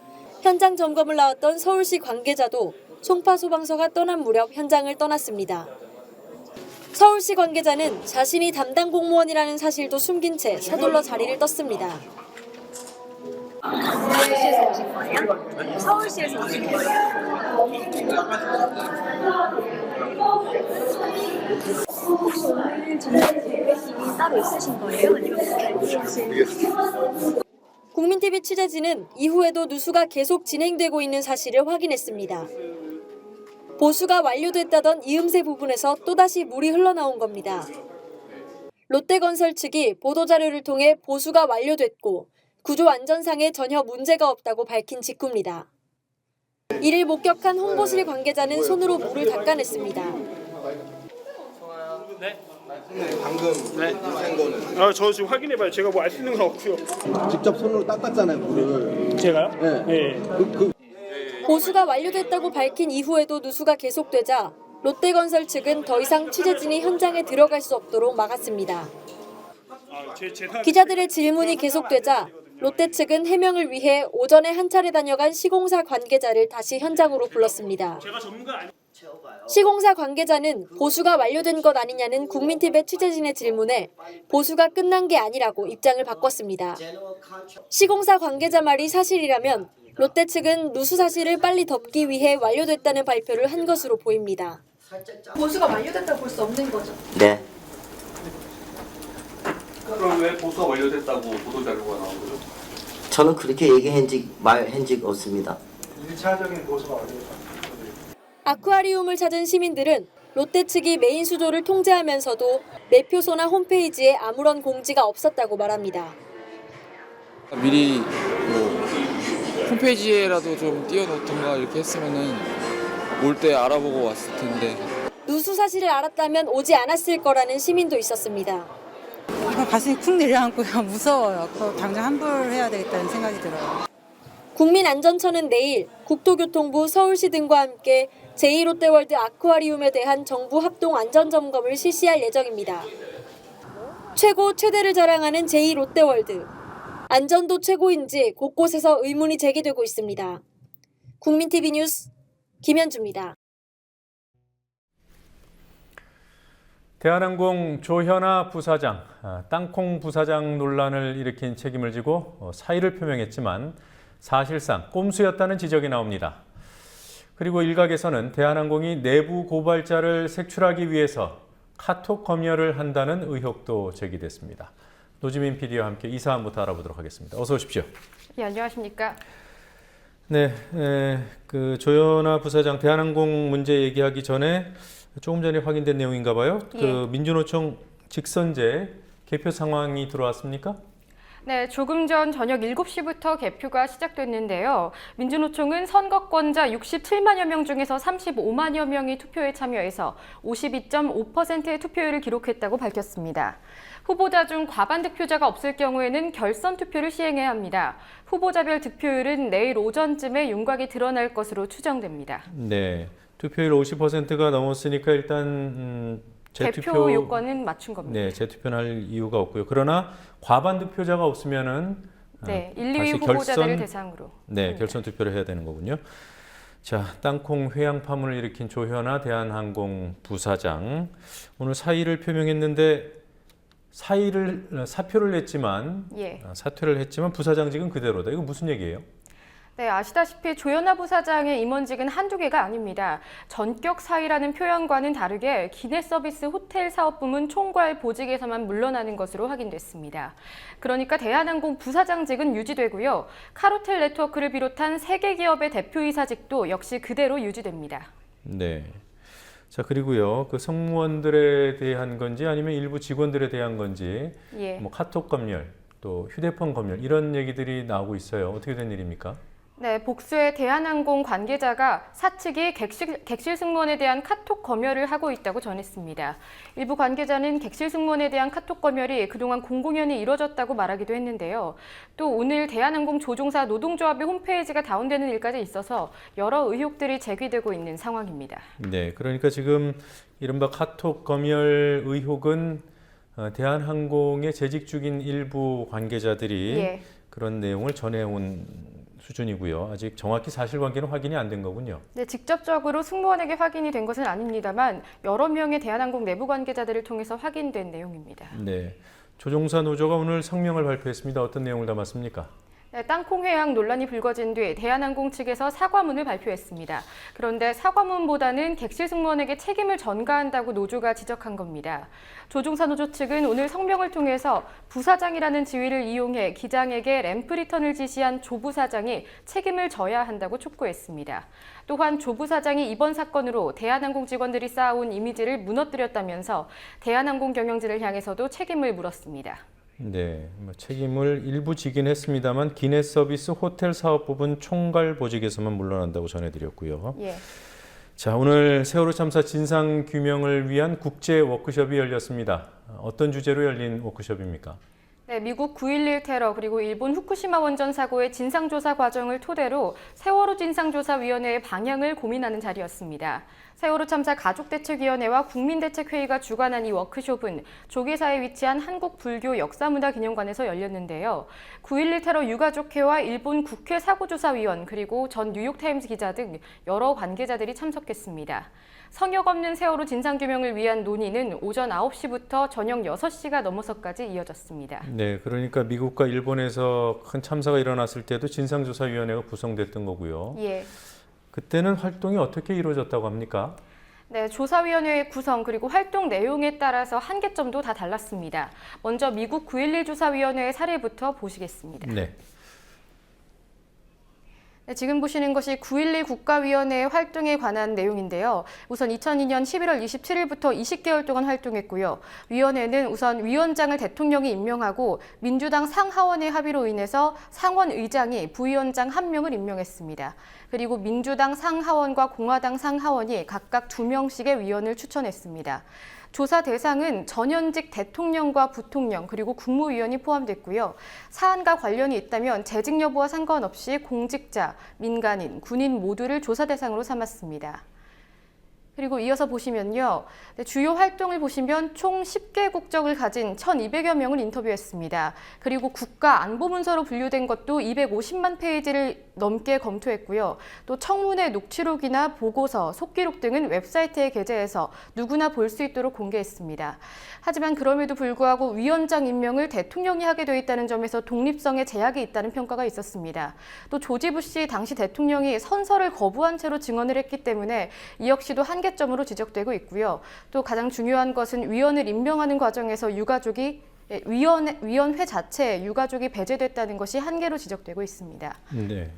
현장 점검을 나왔던 서울시 관계자도 송파 소방서가 떠난 무렵 현장을 떠났습니다. 서울시 관계자는 자신이 담당 공무원이라는 사실도 숨긴 채 서둘러 자리를 떴습니다. 서울시에서 오신 거예요? 서울시에서 오신 거예요? 혹시 오늘 전달 계획이 따로 있으신 거예요? 아니면 국민TV 취재진은 이후에도 누수가 계속 진행되고 있는 사실을 확인했습니다. 보수가 완료됐다던 이음새 부분에서 또다시 물이 흘러나온 겁니다. 롯데건설 측이 보도자료를 통해 보수가 완료됐고 구조 안전상에 전혀 문제가 없다고 밝힌 직후입니다. 이를 목격한 홍보실 관계자는 손으로 물을 닦아냈습니다. 저 지금 확인해봐요. 제가 뭐 알 수 있는 건 없고요. 직접 손으로 닦았잖아요, 물을. 제가요? 네. 보수가 완료됐다고 밝힌 이후에도 누수가 계속되자 롯데건설 측은 더 이상 취재진이 현장에 들어갈 수 없도록 막았습니다. 기자들의 질문이 계속되자 롯데 측은 해명을 위해 오전에 한 차례 다녀간 시공사 관계자를 다시 현장으로 불렀습니다. 시공사 관계자는 보수가 완료된 것 아니냐는 국민TV의 취재진의 질문에 보수가 끝난 게 아니라고 입장을 바꿨습니다. 시공사 관계자 말이 사실이라면 롯데 측은 누수 사실을 빨리 덮기 위해 완료됐다는 발표를 한 것으로 보입니다. 보수가 완료됐다고 볼 수 없는 거죠? 네. 그럼 왜 보수가 완료됐다고 보도자료가 나온 거죠? 저는 그렇게 얘기한 적 없습니다. 1차적인 보수가 완료됐다. 아쿠아리움을 찾은 시민들은 롯데 측이 메인 수조를 통제하면서도 매표소나 홈페이지에 아무런 공지가 없었다고 말합니다. 미리 홈페이지에라도 좀 띄워놓던가 이렇게 했으면은 올 때 알아보고 왔을 텐데. 누수 사실을 알았다면 오지 않았을 거라는 시민도 있었습니다. 가슴이 쿵 내려앉고요. 무서워요. 당장 환불해야 되겠다는 생각이 들어요. 국민안전처는 내일 국토교통부, 서울시 등과 함께 제2롯데월드 아쿠아리움에 대한 정부 합동 안전점검을 실시할 예정입니다. 최고 최대를 자랑하는 제2롯데월드. 안전도 최고인지 곳곳에서 의문이 제기되고 있습니다. 국민TV 뉴스 김현주입니다. 대한항공 조현아 부사장, 땅콩 부사장 논란을 일으킨 책임을 지고 사의를 표명했지만 사실상 꼼수였다는 지적이 나옵니다. 그리고 일각에서는 대한항공이 내부 고발자를 색출하기 위해서 카톡 검열을 한다는 의혹도 제기됐습니다. 노지민 PD와 함께 이 사안부터 알아보도록 하겠습니다. 어서 오십시오. 예, 안녕하십니까. 네, 그 조현아 부사장 대한항공 문제 얘기하기 전에 조금 전에 확인된 내용인가 봐요. 예. 그 민주노총 직선제 개표 상황이 들어왔습니까? 네, 조금 전 저녁 7시부터 개표가 시작됐는데요. 민주노총은 선거권자 67만여 명 중에서 35만여 명이 투표에 참여해서 52.5%의 투표율을 기록했다고 밝혔습니다. 후보자 중 과반 득표자가 없을 경우에는 결선 투표를 시행해야 합니다. 후보자별 득표율은 내일 오전쯤에 윤곽이 드러날 것으로 추정됩니다. 네, 투표율 50%가 넘었으니까 일단 개표 요건은 맞춘 겁니다. 네, 재투표는 할 이유가 없고요. 그러나 과반 득표자가 없으면은 네, 1, 2위 후보자들을 대상으로 결선 투표를 해야 되는 거군요. 자, 땅콩 회양 파문을 일으킨 조현아 대한항공 부사장 오늘 사의를 표명했는데 사표를 냈지만 사퇴를 했지만 부사장직은 그대로다. 이거 무슨 얘기예요? 네, 아시다시피 조현아 부사장의 임원직은 한두 개가 아닙니다. 전격 사의라는 표현과는 다르게 기내서비스 호텔 사업부문 총괄 보직에서만 물러나는 것으로 확인됐습니다. 그러니까 대한항공 부사장직은 유지되고요. 카로텔 네트워크를 비롯한 3개 기업의 대표이사직도 역시 그대로 유지됩니다. 네. 자, 그리고요. 그 승무원들에 대한 건지 아니면 일부 직원들에 대한 건지 뭐 카톡 검열, 또 휴대폰 검열 이런 얘기들이 나오고 있어요. 어떻게 된 일입니까? 네, 복수의 대한항공 관계자가 사측이 객실 승무원에 대한 카톡 검열을 하고 있다고 전했습니다. 일부 관계자는 객실 승무원에 대한 카톡 검열이 그동안 공공연히 이뤄졌다고 말하기도 했는데요. 또 오늘 대한항공 조종사 노동조합의 홈페이지가 다운되는 일까지 있어서 여러 의혹들이 제기되고 있는 상황입니다. 네, 그러니까 지금 이른바 카톡 검열 의혹은 대한항공의 재직 중인 일부 관계자들이 그런 내용을 전해온 수준이고요. 아직 정확히 사실관계는 확인이 안 된 거군요. 네, 직접적으로 승무원에게 확인이 된 것은 아닙니다만 여러 명의 대한항공 내부 관계자들을 통해서 확인된 내용입니다. 네, 조종사 노조가 오늘 성명을 발표했습니다. 어떤 내용을 담았습니까? 네, 땅콩 회항 논란이 불거진 뒤 대한항공 측에서 사과문을 발표했습니다. 그런데 사과문보다는 객실 승무원에게 책임을 전가한다고 노조가 지적한 겁니다. 조종사 노조 측은 오늘 성명을 통해서 부사장이라는 지위를 이용해 기장에게 램프 리턴을 지시한 조 부사장이 책임을 져야 한다고 촉구했습니다. 또한 조 부사장이 이번 사건으로 대한항공 직원들이 쌓아온 이미지를 무너뜨렸다면서 대한항공 경영진을 향해서도 책임을 물었습니다. 네, 뭐 책임을 일부 지긴 했습니다만 기내서비스 호텔 사업 부분 총괄 보직에서만 물러난다고 전해드렸고요. 예. 자, 오늘 세월호 참사 진상 규명을 위한 국제 워크숍이 열렸습니다. 어떤 주제로 열린 워크숍입니까? 네, 미국 9.11 테러 그리고 일본 후쿠시마 원전 사고의 진상조사 과정을 토대로 세월호 진상조사위원회의 방향을 고민하는 자리였습니다. 세월호 참사 가족대책위원회와 국민대책회의가 주관한 이 워크숍은 조계사에 위치한 한국불교역사문화기념관에서 열렸는데요. 9.11 테러 유가족회와 일본 국회 사고조사위원 그리고 전 뉴욕타임스 기자 등 여러 관계자들이 참석했습니다. 성역 없는 세월호 진상규명을 위한 논의는 오전 9시부터 저녁 6시가 넘어서까지 이어졌습니다. 네, 그러니까 미국과 일본에서 큰 참사가 일어났을 때도 진상조사위원회가 구성됐던 거고요. 예. 그때는 활동이 어떻게 이루어졌다고 합니까? 네, 조사위원회의 구성 그리고 활동 내용에 따라서 한계점도 다 달랐습니다. 먼저 미국 9.11 조사위원회의 사례부터 보시겠습니다. 네. 네, 지금 보시는 것이 9.11 국가위원회의 활동에 관한 내용인데요. 우선 2002년 11월 27일부터 20개월 동안 활동했고요. 위원회는 우선 위원장을 대통령이 임명하고 민주당 상하원의 합의로 인해서 상원 의장이 부위원장 1명을 임명했습니다. 그리고 민주당 상하원과 공화당 상하원이 각각 2명씩의 위원을 추천했습니다. 조사 대상은 전현직 대통령과 부통령 그리고 국무위원이 포함됐고요. 사안과 관련이 있다면 재직 여부와 상관없이 공직자, 민간인, 군인 모두를 조사 대상으로 삼았습니다. 그리고 이어서 보시면요. 주요 활동을 보시면 총 10개 국적을 가진 1,200여 명을 인터뷰했습니다. 그리고 국가안보문서로 분류된 것도 250만 페이지를 넘게 검토했고요. 또 청문회 녹취록이나 보고서, 속기록 등은 웹사이트에 게재해서 누구나 볼 수 있도록 공개했습니다. 하지만 그럼에도 불구하고 위원장 임명을 대통령이 하게 돼 있다는 점에서 독립성에 제약이 있다는 평가가 있었습니다. 또 조지 부시 당시 대통령이 선서를 거부한 채로 증언을 했기 때문에 이 역시도 한계점으로 지적되고 있고요. 또 가장 중요한 것은 위원을 임명하는 과정에서 유가족이 위원회 자체에 유가족이 배제됐다는 것이 한계로 지적되고 있습니다. 네.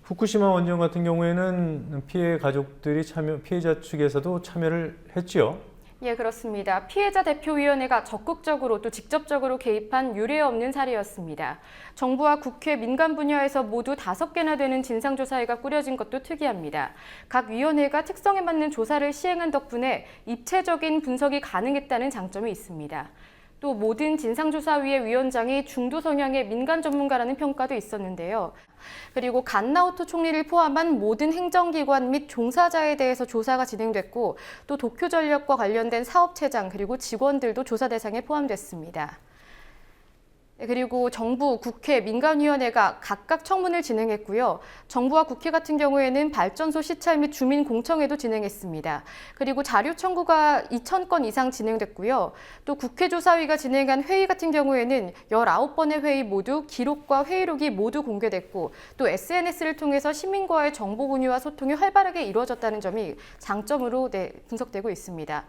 후쿠시마 원전 같은 경우에는 피해 가족들이 피해자 측에서도 참여를 했죠. 예, 그렇습니다. 피해자 대표위원회가 적극적으로 또 직접적으로 개입한 유례 없는 사례였습니다. 정부와 국회 민간 분야에서 모두 5개나 되는 진상조사회가 꾸려진 것도 특이합니다. 각 위원회가 특성에 맞는 조사를 시행한 덕분에 입체적인 분석이 가능했다는 장점이 있습니다. 또 모든 진상조사위의 위원장이 중도 성향의 민간 전문가라는 평가도 있었는데요. 그리고 갓나오토 총리를 포함한 모든 행정기관 및 종사자에 대해서 조사가 진행됐고 또 도쿄전력과 관련된 사업체장 그리고 직원들도 조사 대상에 포함됐습니다. 그리고 정부, 국회, 민간위원회가 각각 청문을 진행했고요. 정부와 국회 같은 경우에는 발전소 시찰 및 주민 공청회도 진행했습니다. 그리고 자료 청구가 2,000건 이상 진행됐고요. 또 국회조사위가 진행한 회의 같은 경우에는 19번의 회의 모두 기록과 회의록이 모두 공개됐고 또 SNS를 통해서 시민과의 정보 공유와 소통이 활발하게 이루어졌다는 점이 장점으로 분석되고 있습니다.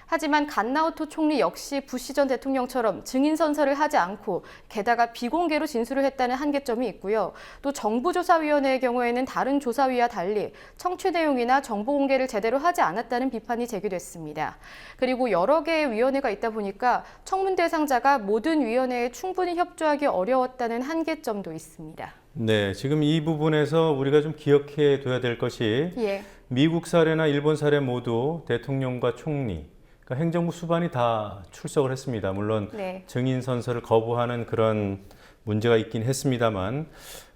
하지만 갓나오토 총리 역시 부시 전 대통령처럼 증인 선서를 하지 않고 게다가 비공개로 진술을 했다는 한계점이 있고요. 또 정부조사위원회의 경우에는 다른 조사위와 달리 청취 내용이나 정보 공개를 제대로 하지 않았다는 비판이 제기됐습니다. 그리고 여러 개의 위원회가 있다 보니까 청문 대상자가 모든 위원회에 충분히 협조하기 어려웠다는 한계점도 있습니다. 네, 지금 이 부분에서 우리가 좀 기억해 둬야 될 것이 미국 사례나 일본 사례 모두 대통령과 총리 그러니까 행정부 수반이 다 출석을 했습니다. 물론 증인 선서를 거부하는 그런 문제가 있긴 했습니다만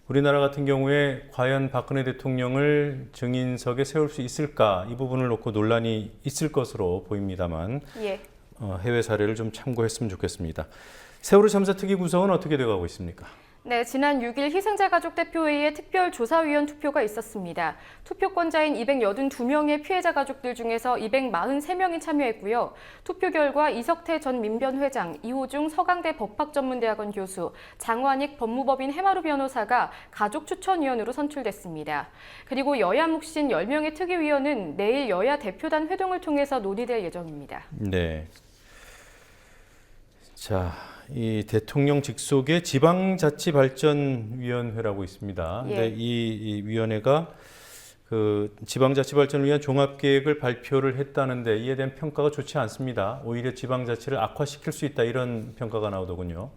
우리나라 같은 경우에 과연 박근혜 대통령을 증인석에 세울 수 있을까 이 부분을 놓고 논란이 있을 것으로 보입니다만 해외 사례를 좀 참고했으면 좋겠습니다. 세월호 참사 특위 구성은 어떻게 돼가고 있습니까? 네, 지난 6일 희생자 가족 대표회의에 특별조사위원 투표가 있었습니다. 투표권자인 282명의 피해자 가족들 중에서 243명이 참여했고요. 투표 결과 이석태 전 민변회장, 이호중 서강대 법학전문대학원 교수, 장완익 법무법인 해마루 변호사가 가족 추천위원으로 선출됐습니다. 그리고 여야 묵신 10명의 특위위원은 내일 여야 대표단 회동을 통해서 논의될 예정입니다. 네. 자, 이 대통령 직속의 지방자치발전위원회라고 있습니다. 근데 이 위원회가 그 지방자치발전을 위한 종합계획을 발표를 했다는데 이에 대한 평가가 좋지 않습니다. 오히려 지방자치를 악화시킬 수 있다 이런 평가가 나오더군요.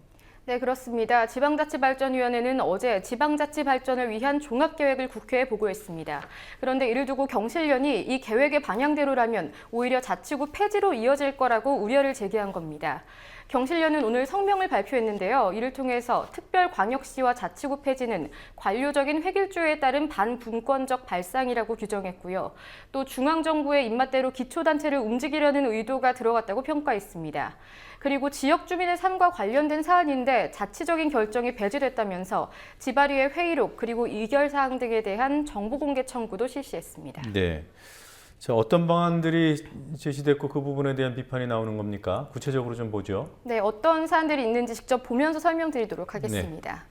네, 그렇습니다. 지방자치발전위원회는 어제 지방자치 발전을 위한 종합계획을 국회에 보고했습니다. 그런데 이를 두고 경실련이 이 계획의 방향대로라면 오히려 자치구 폐지로 이어질 거라고 우려를 제기한 겁니다. 경실련은 오늘 성명을 발표했는데요. 이를 통해서 특별광역시와 자치구 폐지는 관료적인 획일주의에 따른 반분권적 발상이라고 규정했고요. 또 중앙정부의 입맛대로 기초단체를 움직이려는 의도가 들어갔다고 평가했습니다. 그리고 지역 주민의 삶과 관련된 사안인데 자치적인 결정이 배제됐다면서 지발위의 회의록 그리고 의결사항 등에 대한 정보 공개 청구도 실시했습니다. 네. 자, 어떤 방안들이 제시됐고 그 부분에 대한 비판이 나오는 겁니까? 구체적으로 좀 보죠. 네, 어떤 사안들이 있는지 직접 보면서 설명드리도록 하겠습니다.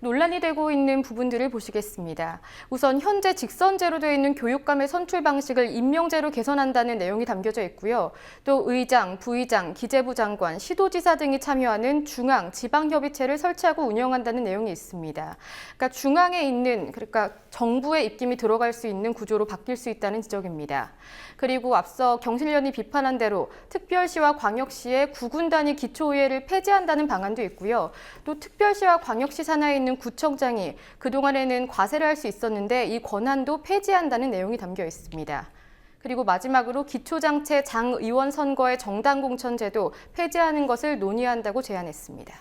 논란이 되고 있는 부분들을 보시겠습니다. 우선 현재 직선제로 되어 있는 교육감의 선출 방식을 임명제로 개선한다는 내용이 담겨져 있고요. 또 의장, 부의장, 기재부 장관, 시도지사 등이 참여하는 중앙, 지방협의체를 설치하고 운영한다는 내용이 있습니다. 그러니까 중앙에 있는, 그러니까 정부의 입김이 들어갈 수 있는 구조로 바뀔 수 있다는 지적입니다. 그리고 앞서 경실련이 비판한 대로 특별시와 광역시의 구군 단위 기초의회를 폐지한다는 방안도 있고요. 또 특별시와 광역시 산하에 있는 구청장이 그동안에는 과세를 할 수 있었는데 이 권한도 폐지한다는 내용이 담겨 있습니다. 그리고 마지막으로 기초장체 장의원 선거의 정당 공천제도 폐지하는 것을 논의한다고 제안했습니다.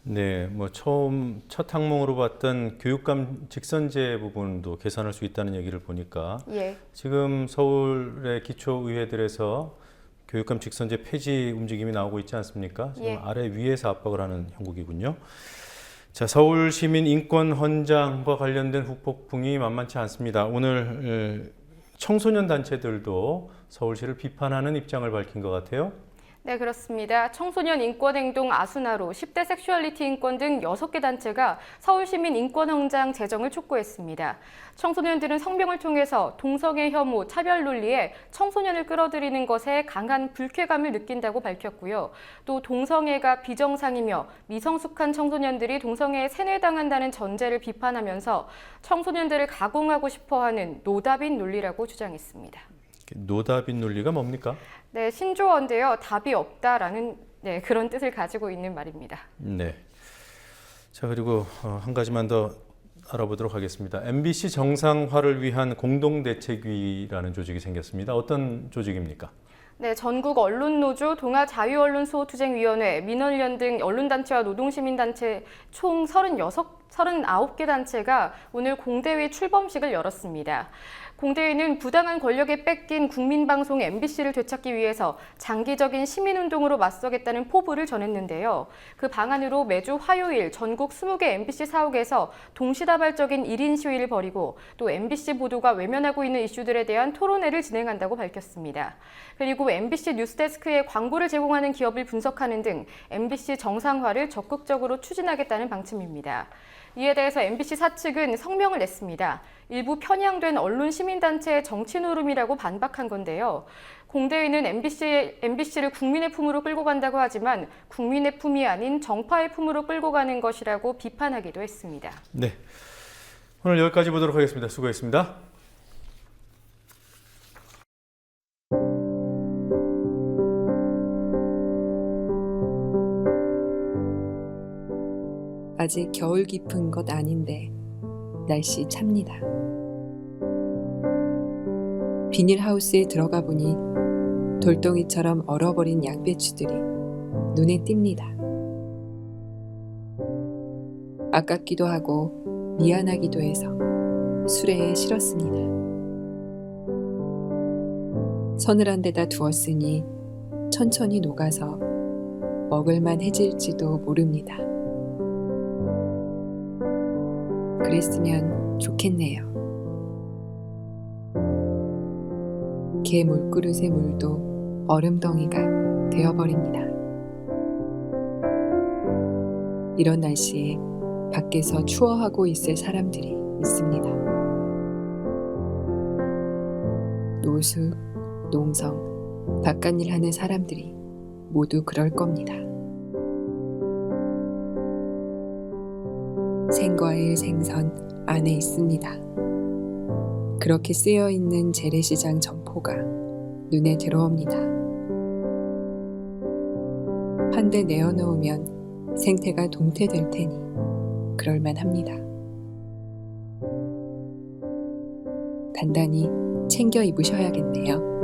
네, 뭐 첫 항목으로 봤던 교육감 직선제 부분도 개선할 수 있다는 얘기를 보니까 지금 서울의 기초의회들에서 교육감 직선제 폐지 움직임이 나오고 있지 않습니까? 지금 아래 위에서 압박을 하는 형국이군요. 자, 서울시민인권헌장과 관련된 후폭풍이 만만치 않습니다. 오늘 청소년 단체들도 서울시를 비판하는 입장을 밝힌 것 같아요. 네, 그렇습니다. 청소년 인권행동 아수나로 10대 섹슈얼리티 인권 등 6개 단체가 서울시민인권헌장 제정을 촉구했습니다. 청소년들은 성명을 통해서 동성애 혐오, 차별 논리에 청소년을 끌어들이는 것에 강한 불쾌감을 느낀다고 밝혔고요. 또 동성애가 비정상이며 미성숙한 청소년들이 동성애에 세뇌당한다는 전제를 비판하면서 청소년들을 가공하고 싶어하는 노답인 논리라고 주장했습니다. 노답인 논리가 뭡니까? 네, 신조어인데요. 답이 없다라는 그런 뜻을 가지고 있는 말입니다. 네. 자, 그리고 한 가지만 더 알아보도록 하겠습니다. MBC 정상화를 위한 공동대책위라는 조직이 생겼습니다. 어떤 조직입니까? 네, 전국 언론노조, 동아자유언론수호투쟁위원회, 민원련 등 언론단체와 노동시민단체 총 39개 단체가 오늘 공대회 출범식을 열었습니다. 공대회는 부당한 권력에 뺏긴 국민방송 MBC를 되찾기 위해서 장기적인 시민운동으로 맞서겠다는 포부를 전했는데요. 그 방안으로 매주 화요일 전국 20개 MBC 사옥에서 동시다발적인 1인 시위를 벌이고 또 MBC 보도가 외면하고 있는 이슈들에 대한 토론회를 진행한다고 밝혔습니다. 그리고 MBC 뉴스데스크에 광고를 제공하는 기업을 분석하는 등 MBC 정상화를 적극적으로 추진하겠다는 방침입니다. 이에 대해서 MBC 사측은 성명을 냈습니다. 일부 편향된 언론 시민단체의 정치 노름이라고 반박한 건데요. 공대회는 MBC를 국민의 품으로 끌고 간다고 하지만 국민의 품이 아닌 정파의 품으로 끌고 가는 것이라고 비판하기도 했습니다. 네, 오늘 여기까지 보도록 하겠습니다. 수고했습니다. 아직 겨울 깊은 것 아닌데 날씨 찹니다. 비닐하우스에 들어가 보니 돌덩이처럼 얼어버린 양배추들이 눈에 띕니다. 아깝기도 하고 미안하기도 해서 수레에 실었습니다. 서늘한 데다 두었으니 천천히 녹아서 먹을만 해질지도 모릅니다. 그랬으면 좋겠네요. 개 물그릇의 물도 얼음덩이가 되어버립니다. 이런 날씨에 밖에서 추워하고 있을 사람들이 있습니다. 노숙, 농성, 바깥일 하는 사람들이 모두 그럴 겁니다. 생과일 생선 안에 있습니다. 그렇게 쓰여있는 재래시장 점포가 눈에 들어옵니다. 한 대 내어놓으면 생태가 동태될 테니 그럴만합니다. 단단히 챙겨 입으셔야겠네요.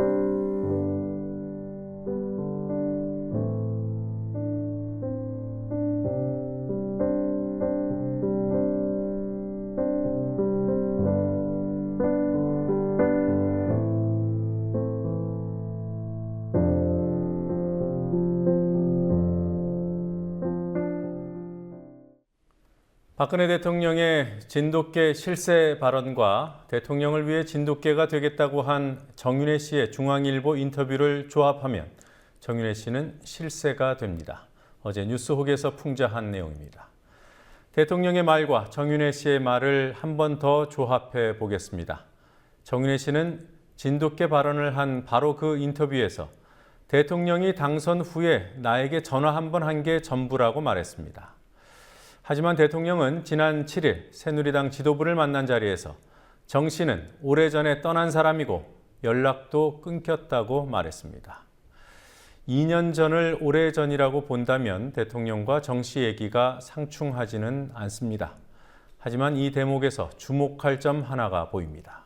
박근혜 대통령의 진돗개 실세 발언과 대통령을 위해 진돗개가 되겠다고 한 정윤혜 씨의 중앙일보 인터뷰를 조합하면 정윤혜 씨는 실세가 됩니다. 어제 뉴스혹에서 풍자한 내용입니다. 대통령의 말과 정윤혜 씨의 말을 한 번 더 조합해 보겠습니다. 정윤혜 씨는 진돗개 발언을 한 바로 그 인터뷰에서 대통령이 당선 후에 나에게 전화 한 번 한 게 전부라고 말했습니다. 하지만 대통령은 지난 7일 새누리당 지도부를 만난 자리에서 정 씨는 오래전에 떠난 사람이고 연락도 끊겼다고 말했습니다. 2년 전을 오래전이라고 본다면 대통령과 정 씨 얘기가 상충하지는 않습니다. 하지만 이 대목에서 주목할 점 하나가 보입니다.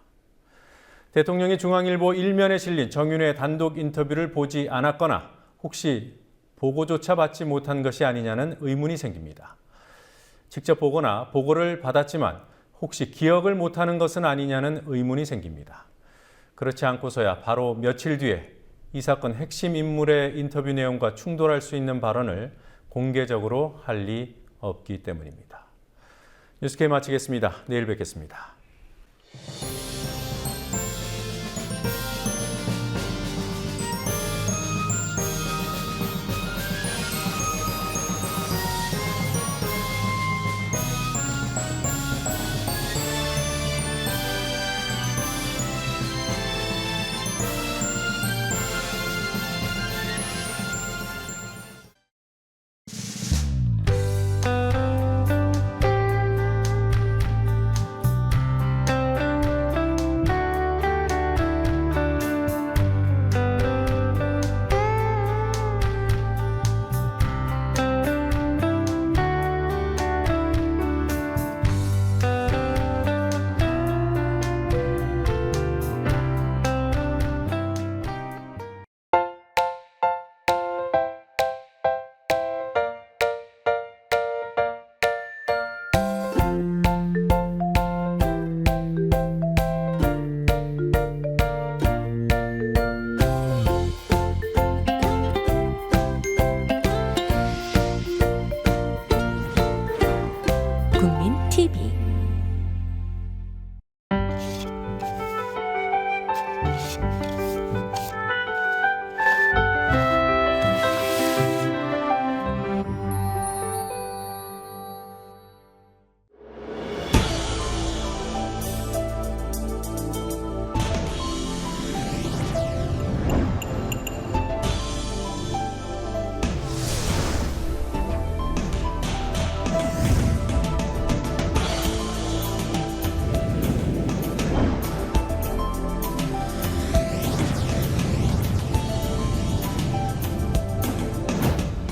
대통령이 중앙일보 1면에 실린 정윤회 단독 인터뷰를 보지 않았거나 혹시 보고조차 받지 못한 것이 아니냐는 의문이 생깁니다. 직접 보거나 보고를 받았지만 혹시 기억을 못하는 것은 아니냐는 의문이 생깁니다. 그렇지 않고서야 바로 며칠 뒤에 이 사건 핵심 인물의 인터뷰 내용과 충돌할 수 있는 발언을 공개적으로 할 리 없기 때문입니다. 뉴스K 마치겠습니다. 내일 뵙겠습니다.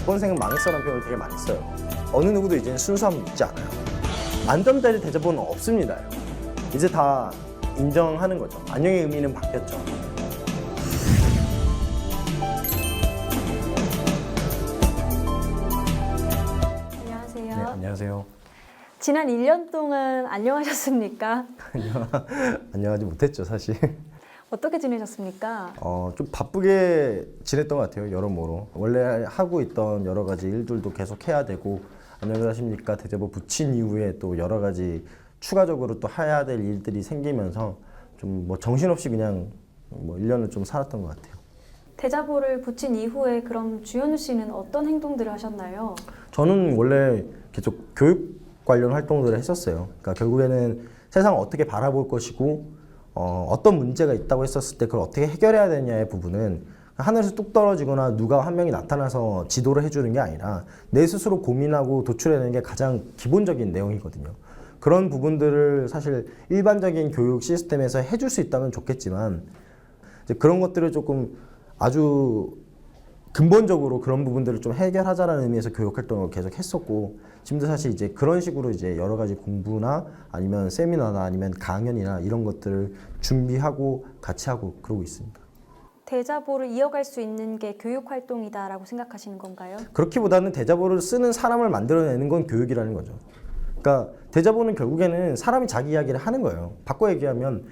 본생은 망했어라는 표현을 되게 많이 써요. 어느 누구도 이제는 순수함을 묻지 않아요. 만점짜리 대접은 없습니다. 이제 다 인정하는 거죠. 안녕의 의미는 바뀌었죠. 안녕하세요. 네, 안녕하세요. 지난 1년 동안 안녕하셨습니까? 안녕하지 못했죠, 사실. 어떻게 지내셨습니까? 좀 바쁘게 지냈던 것 같아요, 여러모로. 원래 하고 있던 여러 가지 일들도 계속 해야 되고, 안녕하십니까 대접을 붙인 이후에 또 여러 가지 추가적으로 또 해야 될 일들이 생기면서 좀 뭐 정신없이 그냥 뭐 1년을 좀 살았던 것 같아요. 대자보를 붙인 이후에 그럼 주현우 씨는 어떤 행동들을 하셨나요? 저는 원래 계속 교육 관련 활동들을 했었어요. 그러니까 결국에는 세상을 어떻게 바라볼 것이고 어떤 문제가 있다고 했었을 때 그걸 어떻게 해결해야 되냐의 부분은 하늘에서 뚝 떨어지거나 누가 한 명이 나타나서 지도를 해주는 게 아니라 내 스스로 고민하고 도출해내는 게 가장 기본적인 내용이거든요. 그런 부분들을 사실 일반적인 교육 시스템에서 해줄 수 있다면 좋겠지만 이제 그런 것들을 조금 아주 근본적으로 그런 부분들을 좀 해결하자라는 의미에서 교육 활동을 계속 했었고, 지금도 사실 이제 그런 식으로 이제 여러 가지 공부나 아니면 세미나나 아니면 강연이나 이런 것들을 준비하고 같이 하고 그러고 있습니다. 대자보를 이어갈 수 있는 게 교육 활동이다라고 생각하시는 건가요? 그렇기보다는 대자보를 쓰는 사람을 만들어내는 건 교육이라는 거죠. 그러니까 대자보는 결국에는 사람이 자기 이야기를 하는 거예요. 바꿔 얘기하면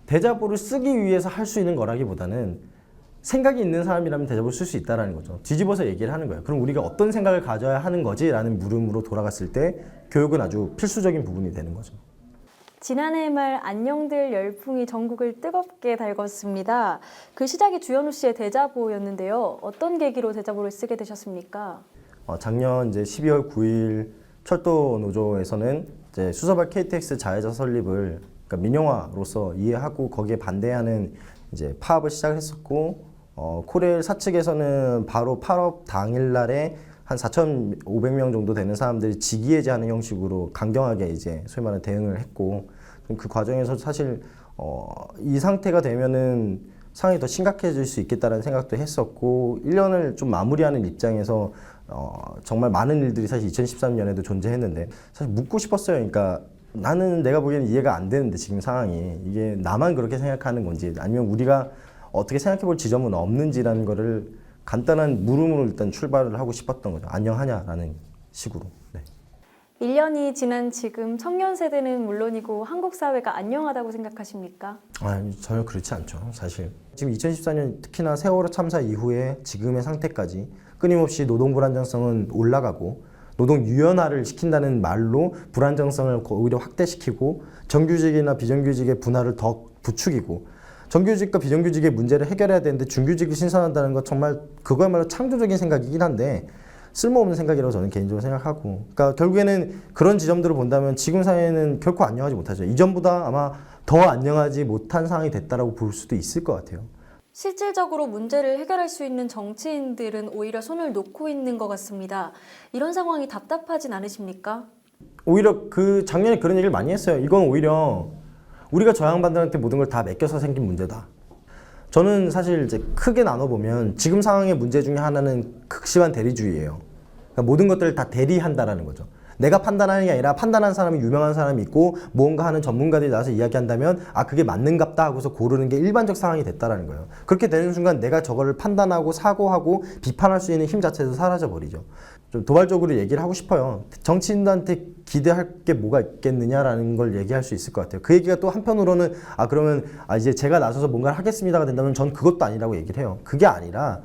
대자보를 쓰기 위해서 할 수 있는 거라기보다는 생각이 있는 사람이라면 대자보를 쓸 수 있다는 거죠. 뒤집어서 얘기를 하는 거예요. 그럼 우리가 어떤 생각을 가져야 하는 거지? 라는 물음으로 돌아갔을 때 교육은 아주 필수적인 부분이 되는 거죠. 지난해 말 안녕들 열풍이 전국을 뜨겁게 달궜습니다. 그 시작이 주현우 씨의 대자보였는데요. 어떤 계기로 대자보를 쓰게 되셨습니까? 작년 이제 12월 9일 철도 노조에서는 이제 수서발 KTX 자회사 설립을 그러니까 민영화로서 이해하고 거기에 반대하는 이제 파업을 시작했었고, 코레일 사측에서는 바로 파업 당일날에 한 4,500명 정도 되는 사람들이 직위해제하는 형식으로 강경하게 이제 소위 말하는 대응을 했고, 그 과정에서 사실 이 상태가 되면은 상황이 더 심각해질 수 있겠다는 생각도 했었고, 1년을 좀 마무리하는 입장에서 정말 많은 일들이 사실 2013년에도 존재했는데 사실 묻고 싶었어요. 그러니까 나는 내가 보기에는 이해가 안 되는데 지금 상황이 이게 나만 그렇게 생각하는 건지 아니면 우리가 어떻게 생각해 볼 지점은 없는지라는 거를 간단한 물음으로 일단 출발을 하고 싶었던 거죠. 안녕하냐라는 식으로. 네. 1년이 지난 지금 청년 세대는 물론이고 한국 사회가 안녕하다고 생각하십니까? 전혀 그렇지 않죠. 사실 지금 2014년 특히나 세월호 참사 이후에 지금의 상태까지 끊임없이 노동 불안정성은 올라가고 노동 유연화를 시킨다는 말로 불안정성을 오히려 확대시키고 정규직이나 비정규직의 분화를 더 부추기고, 정규직과 비정규직의 문제를 해결해야 되는데 준규직을 신설한다는 것 정말 그거야말로 창조적인 생각이긴 한데 쓸모없는 생각이라고 저는 개인적으로 생각하고, 그러니까 결국에는 그런 지점들을 본다면 지금 사회는 결코 안녕하지 못하죠. 이전보다 아마 더 안녕하지 못한 상황이 됐다라고 볼 수도 있을 것 같아요. 실질적으로 문제를 해결할 수 있는 정치인들은 오히려 손을 놓고 있는 것 같습니다. 이런 상황이 답답하진 않으십니까? 오히려 그 작년에 그런 얘기를 많이 했어요. 이건 오히려 우리가 저 양반들한테 모든 걸 다 맡겨서 생긴 문제다. 저는 사실 이제 크게 나눠보면 지금 상황의 문제 중에 하나는 극심한 대리주의예요. 그러니까 모든 것들을 다 대리한다라는 거죠. 내가 판단하는 게 아니라 판단하는 사람이 유명한 사람이 있고 무언가 하는 전문가들이 나와서 이야기한다면 그게 맞는갑다 하고서 고르는 게 일반적 상황이 됐다라는 거예요. 그렇게 되는 순간 내가 저거를 판단하고 사고하고 비판할 수 있는 힘 자체도 사라져버리죠. 좀 도발적으로 얘기를 하고 싶어요. 정치인들한테 기대할 게 뭐가 있겠느냐라는 걸 얘기할 수 있을 것 같아요. 그 얘기가 또 한편으로는 그러면 이제 제가 나서서 뭔가를 하겠습니다가 된다면 전 그것도 아니라고 얘기를 해요. 그게 아니라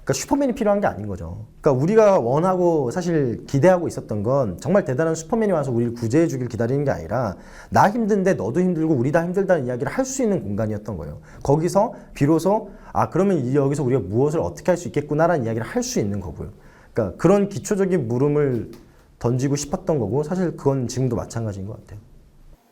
그러니까 슈퍼맨이 필요한 게 아닌 거죠. 그러니까 우리가 원하고 사실 기대하고 있었던 건 정말 대단한 슈퍼맨이 와서 우리를 구제해 주길 기다리는 게 아니라 나 힘든데 너도 힘들고 우리 다 힘들다는 이야기를 할 수 있는 공간이었던 거예요. 거기서 비로소 그러면 여기서 우리가 무엇을 어떻게 할 수 있겠구나라는 이야기를 할 수 있는 거고요. 그러니까 그런 기초적인 물음을 던지고 싶었던 거고 사실 그건 지금도 마찬가지인 것 같아요.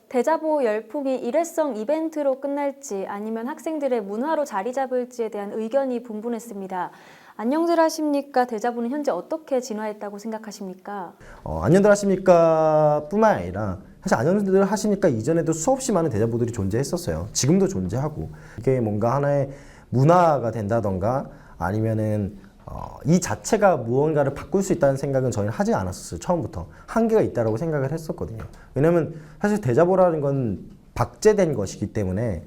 대자보 열풍이 일회성 이벤트로 끝날지 아니면 학생들의 문화로 자리 잡을지에 대한 의견이 분분했습니다. 안녕들 하십니까? 대자보는 현재 어떻게 진화했다고 생각하십니까? 안녕들 하십니까? 뿐만 아니라 사실 안녕들 하십니까? 이전에도 수없이 많은 대자보들이 존재했었어요. 지금도 존재하고 이게 뭔가 하나의 문화가 된다던가 아니면은 이 자체가 무언가를 바꿀 수 있다는 생각은 저희는 하지 않았었어요. 처음부터 한계가 있다고 생각을 했었거든요. 왜냐하면 사실 대자보라는 건 박제된 것이기 때문에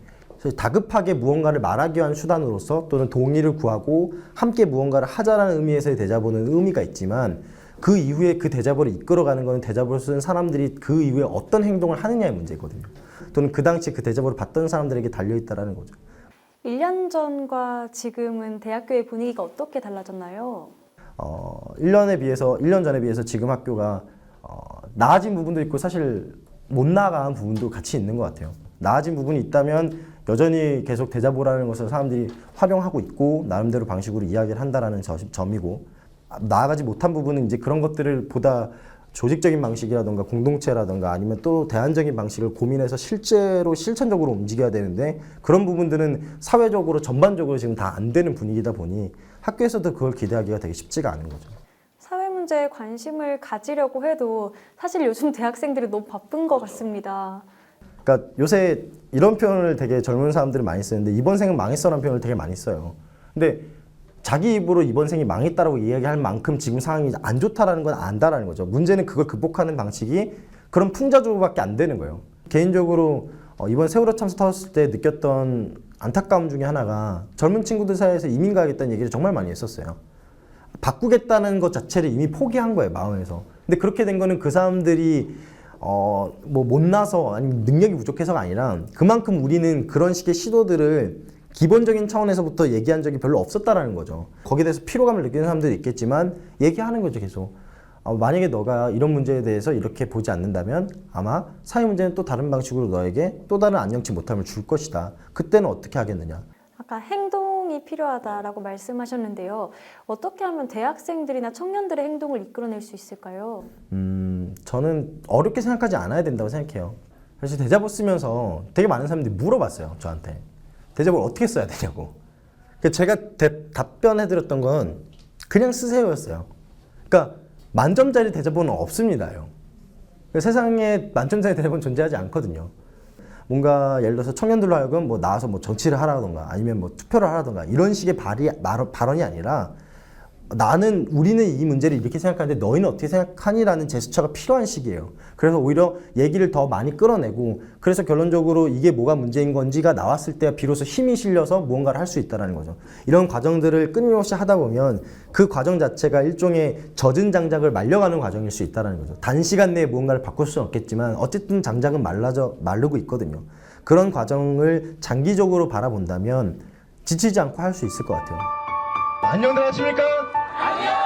다급하게 무언가를 말하기 위한 수단으로서 또는 동의를 구하고 함께 무언가를 하자라는 의미에서의 대자보는 의미가 있지만 그 이후에 그 대자보를 이끌어가는 것은 대자보를 쓰는 사람들이 그 이후에 어떤 행동을 하느냐의 문제거든요. 또는 그 당시 그 대자보를 받던 사람들에게 달려있다는 거죠. 1년 전과 지금은 대학교의 분위기가 어떻게 달라졌나요? 1년 전에 비해서 지금 학교가 나아진 부분도 있고 사실 못 나아간 부분도 같이 있는 것 같아요. 나아진 부분이 있다면 여전히 계속 대자보라는 것을 사람들이 활용하고 있고 나름대로 방식으로 이야기를 한다는 점이고, 나아가지 못한 부분은 이제 그런 것들을 보다 조직적인 방식이라던가 공동체라던가 아니면 또 대안적인 방식을 고민해서 실제로 실천적으로 움직여야 되는데 그런 부분들은 사회적으로 전반적으로 지금 다 안 되는 분위기다 보니 학교에서도 그걸 기대하기가 되게 쉽지가 않은 거죠. 사회 문제에 관심을 가지려고 해도 사실 요즘 대학생들이 너무 바쁜 것 같습니다. 그러니까 요새 이런 표현을 되게 젊은 사람들이 많이 쓰는데 이번 생은 망했어라는 표현을 되게 많이 써요. 근데 자기 입으로 이번 생이 망했다라고 이야기할 만큼 지금 상황이 안 좋다라는 건 안다라는 거죠. 문제는 그걸 극복하는 방식이 그런 풍자주밖에 안 되는 거예요. 개인적으로 이번 세월호 참사 터졌을 때 느꼈던 안타까움 중에 하나가 젊은 친구들 사이에서 이민 가겠다는 얘기를 정말 많이 했었어요. 바꾸겠다는 것 자체를 이미 포기한 거예요, 마음에서. 근데 그렇게 된 거는 그 사람들이 뭐 못나서 아니면 능력이 부족해서가 아니라 그만큼 우리는 그런 식의 시도들을 기본적인 차원에서부터 얘기한 적이 별로 없었다라는 거죠. 거기에 대해서 피로감을 느끼는 사람들이 있겠지만 얘기하는 거죠, 계속. 만약에 너가 이런 문제에 대해서 이렇게 보지 않는다면 아마 사회 문제는 또 다른 방식으로 너에게 또 다른 안녕치 못함을 줄 것이다. 그때는 어떻게 하겠느냐. 아까 행동이 필요하다라고 말씀하셨는데요. 어떻게 하면 대학생들이나 청년들의 행동을 이끌어낼 수 있을까요? 저는 어렵게 생각하지 않아야 된다고 생각해요. 사실 대자보 쓰면서 되게 많은 사람들이 물어봤어요, 저한테. 대자보를 어떻게 써야 되냐고. 제가 답변해드렸던 건 그냥 쓰세요였어요. 그러니까 만점짜리 대자보는 없습니다요. 세상에 만점짜리 대자보는 존재하지 않거든요. 뭔가 예를 들어서 청년들로 하여금 뭐 나와서 뭐 정치를 하라던가 아니면 뭐 투표를 하라던가 이런 식의 발언이 아니라 우리는 이 문제를 이렇게 생각하는데 너희는 어떻게 생각하니라는 제스처가 필요한 시기예요. 그래서 오히려 얘기를 더 많이 끌어내고 그래서 결론적으로 이게 뭐가 문제인 건지가 나왔을 때 비로소 힘이 실려서 무언가를 할 수 있다는 거죠. 이런 과정들을 끊임없이 하다 보면 그 과정 자체가 일종의 젖은 장작을 말려가는 과정일 수 있다는 거죠. 단시간 내에 무언가를 바꿀 수는 없겠지만 어쨌든 장작은 마르고 있거든요. 그런 과정을 장기적으로 바라본다면 지치지 않고 할 수 있을 것 같아요. 안녕들 하십니까? 안녕!